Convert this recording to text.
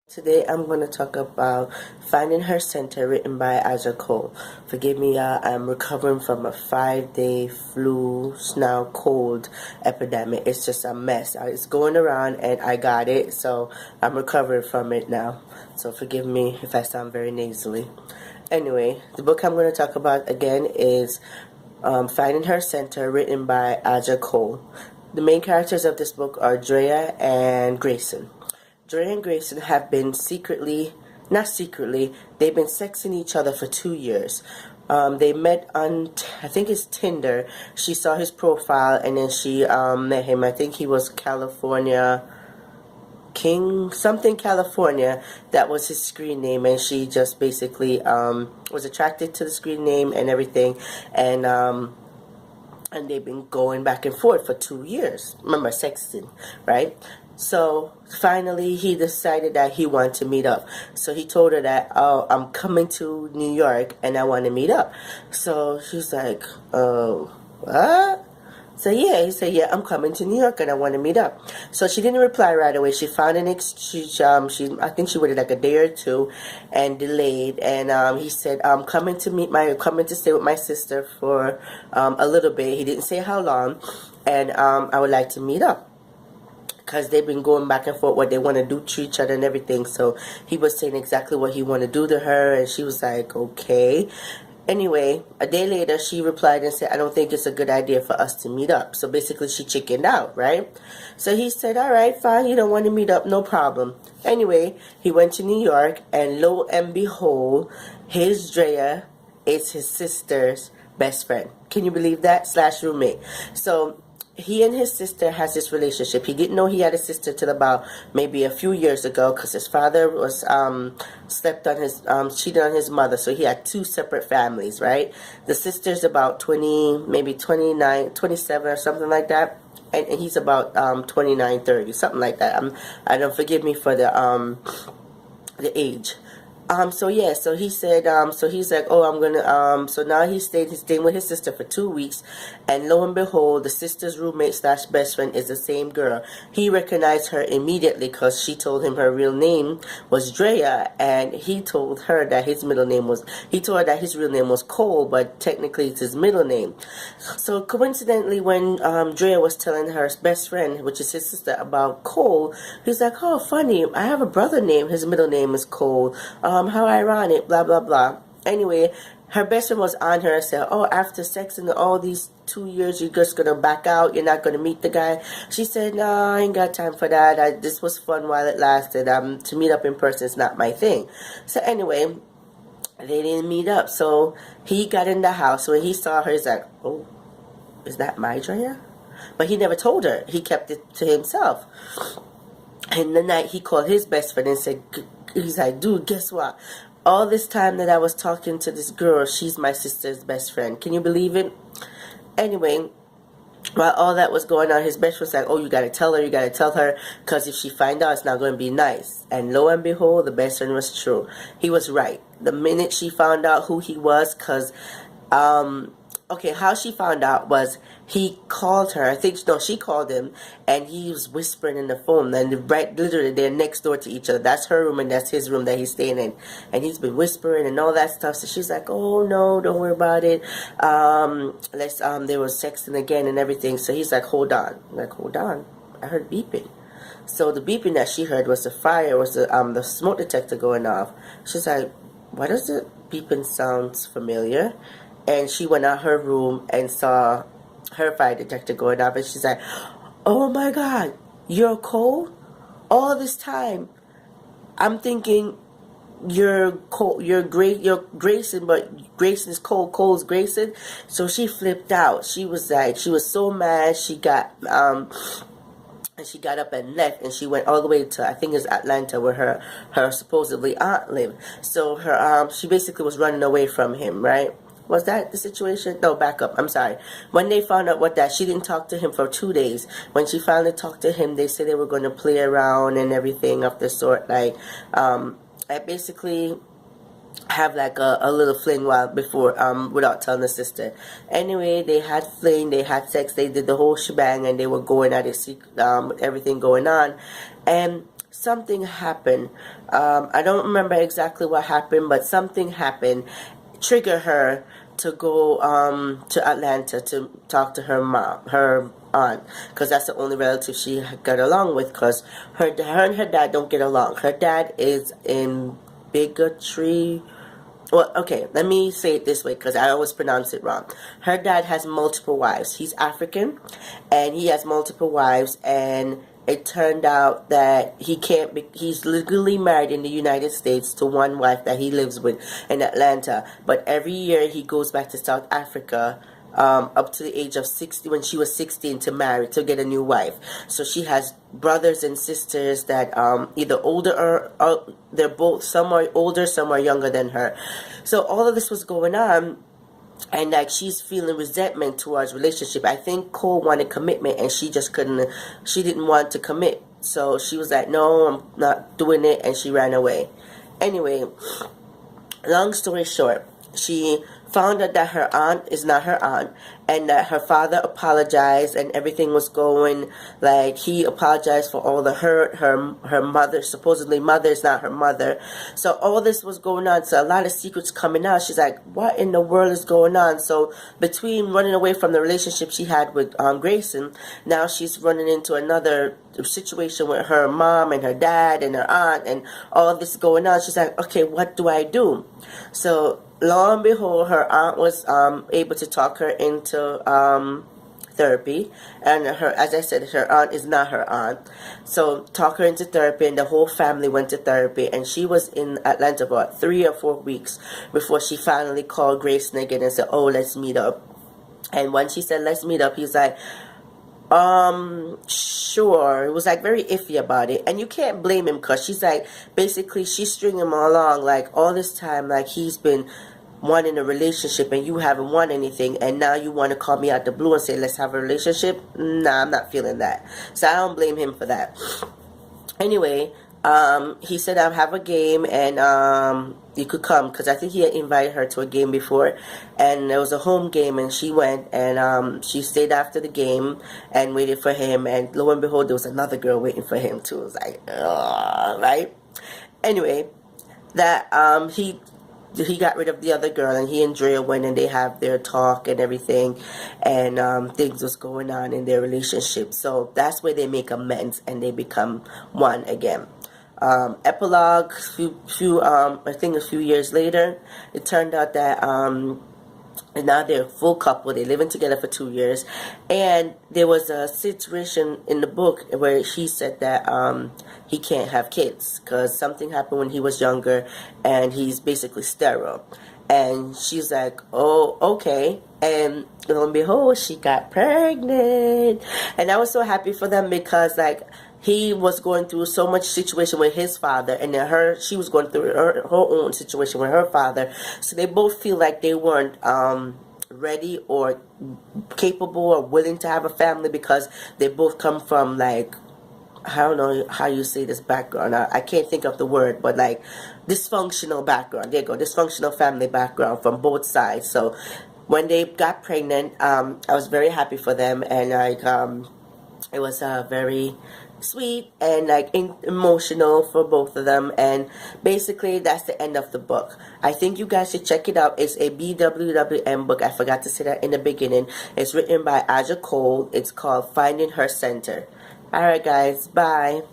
Today I'm going to talk about Finding Her Center, written by Aja Cole. Forgive me, y'all, I'm recovering from a 5-day flu, now cold epidemic. It's just a mess. It's going around and I got it, so I'm recovering from it now. So forgive me if I sound very nasally. Anyway, the book I'm going to talk about again is Finding Her Center, written by Aja Cole. The main characters of this book are Drea and Grayson. Dre and Grayson have been not secretly, they've been sexing each other for 2 years. They met on, I think it's Tinder. She saw his profile and then she met him. I think he was California King, something California. That was his screen name, and she just basically was attracted to the screen name and everything. And they've been going back and forth for 2 years. Remember, sexting, right? So finally he decided that he wanted to meet up. So he told her that, oh, I'm coming to New York and I want to meet up. So she's like, oh, what? So yeah, he said, yeah, I'm coming to New York and I want to meet up. So she didn't reply right away. She found an exchange. I think she waited like a day or two and delayed. And he said, I'm coming to stay with my sister for a little bit. He didn't say how long. And I would like to meet up, because they've been going back and forth what they want to do to each other and everything. So he was saying exactly what he wanted to do to her, and she was like, okay. Anyway, a day later, she replied and said, I don't think it's a good idea for us to meet up. So basically, she chickened out, right? So he said, all right, fine, you don't want to meet up, no problem. Anyway, he went to New York, and lo and behold, his Drea is his sister's best friend. Can you believe that? / roommate. So he and his sister has this relationship. He didn't know he had a sister till about maybe a few years ago, because his father was cheated on his mother, so he had 2 separate families, right? The sister's about 20, maybe 29, 27 or something like that, and he's about 29, 30, something like that. I don't, forgive me for the age. So yeah, so he said, so he's like, oh, I'm gonna, so now he's staying with his sister for 2 weeks, and lo and behold, the sister's roommate / best friend is the same girl. He recognized her immediately because she told him her real name was Drea, and he told her that his real name was Cole, but technically it's his middle name. So coincidentally, when Drea was telling her best friend, which is his sister, about Cole, he's like, oh, funny, I have a brother named, his middle name is Cole. How ironic, blah, blah, blah. Anyway, her best friend was on her and said, oh, after sexing all these 2 years, you're just going to back out? You're not going to meet the guy? She said, no, I ain't got time for that. This was fun while it lasted. To meet up in person is not my thing. So anyway, they didn't meet up. So he got in the house. When he saw her, he's like, oh, is that my Drea? But he never told her. He kept it to himself. And the night he called his best friend and said, he's like, dude, guess what? All this time that I was talking to this girl, she's my sister's best friend. Can you believe it? Anyway, while all that was going on, his best friend was like, oh, you gotta tell her, because if she find out, it's not going to be nice. And lo and behold, the best friend was true. He was right. The minute she found out who he was, because okay, how she found out was he called her. She called him, and he was whispering in the phone. And literally, they're next door to each other. That's her room, and that's his room that he's staying in. And he's been whispering and all that stuff. So she's like, "Oh no, don't worry about it. They were sexting again and everything." So he's like, "Hold on." I'm like, hold on. I heard beeping. So the beeping that she heard was the smoke detector going off. She's like, "Why does the beeping sounds familiar?" And she went out her room and saw her fire detector going off, and she's like, oh my God, you're Cole? All this time I'm thinking you're Cole, you're Grayson, but Grayson is Cole, Cole's Grayson. So she flipped out. She was so mad. She got and she got up and left, and she went all the way to, I think it's Atlanta, where her supposedly aunt lived. So she basically was running away from him, right? Was that the situation? No, back up. I'm sorry. When they found out she didn't talk to him for 2 days. When she finally talked to him, they said they were going to play around and everything of the sort. Like, I basically have like a little fling without telling the sister. Anyway, they had sex, they did the whole shebang, and they were going at it, everything going on. And something happened. I don't remember exactly what happened, but something happened, trigger her to go to Atlanta to talk to her mom, her aunt, because that's the only relative she got along with. Because her and her dad don't get along. Her dad is in bigotry. Well, okay, let me say it this way because I always pronounce it wrong. Her dad has multiple wives. He's African, and he has multiple wives, and it turned out that he can't be, he's legally married in the United States to one wife that he lives with in Atlanta, but every year he goes back to South Africa up to the age of 60, when she was 16, to marry, to get a new wife. So she has brothers and sisters that either older or they're both, some are older, some are younger than her. So all of this was going on, and like she's feeling resentment towards relationship. I think Cole wanted commitment and she just couldn't, she didn't want to commit. So she was like, no, I'm not doing it, and she ran away. Anyway, long story short, she found out that her aunt is not her aunt, and that her father apologized, and everything was going, like, he apologized for all the hurt. Her mother, supposedly mother, is not her mother. So all this was going on, so a lot of secrets coming out. She's like, what in the world is going on? So between running away from the relationship she had with Grayson, now she's running into another situation with her mom and her dad and her aunt, and all this going on. She's like, okay, what do I do? So lo and behold, her aunt was able to talk her into therapy, and her, as I said, her aunt is not her aunt. So talk her into therapy, and the whole family went to therapy, and she was in Atlanta for about 3 or 4 weeks before she finally called Grayson again and said, oh, let's meet up. And when she said let's meet up, he's like, sure. It was like very iffy about it, and you can't blame him because she's like, basically she's stringing him along like all this time, like he's been wanting a relationship and you haven't won anything, and now you want to call me out the blue and say let's have a relationship. Nah, I'm not feeling that. So I don't blame him for that. Anyway, he said I'll have a game, and you could come, because I think he had invited her to a game before, and there was a home game, and she went, and she stayed after the game and waited for him, and lo and behold, there was another girl waiting for him too. It was like, right? Anyway, that he got rid of the other girl, and he and Drea went and they have their talk and everything, and things was going on in their relationship. So that's where they make amends and they become one again. Epilogue, I think a few years later, it turned out that and now they're a full couple. They're living together for 2 years, and there was a situation in the book where he said that he can't have kids because something happened when he was younger, and he's basically sterile. And she's like, oh, okay. And lo and behold, she got pregnant, and I was so happy for them because like he was going through so much situation with his father, and then she was going through her own situation with her father. So they both feel like they weren't ready or capable or willing to have a family because they both come from like, I don't know how you say this background. I can't think of the word, but like dysfunctional background. There you go, dysfunctional family background from both sides. So when they got pregnant, I was very happy for them, and like it was very sweet and like emotional for both of them. And basically that's the end of the book. I think you guys should check it out. It's a BWWM book. I forgot to say that in the beginning. It's written by Aja Cole. It's called Finding Her Center. Alright guys, bye.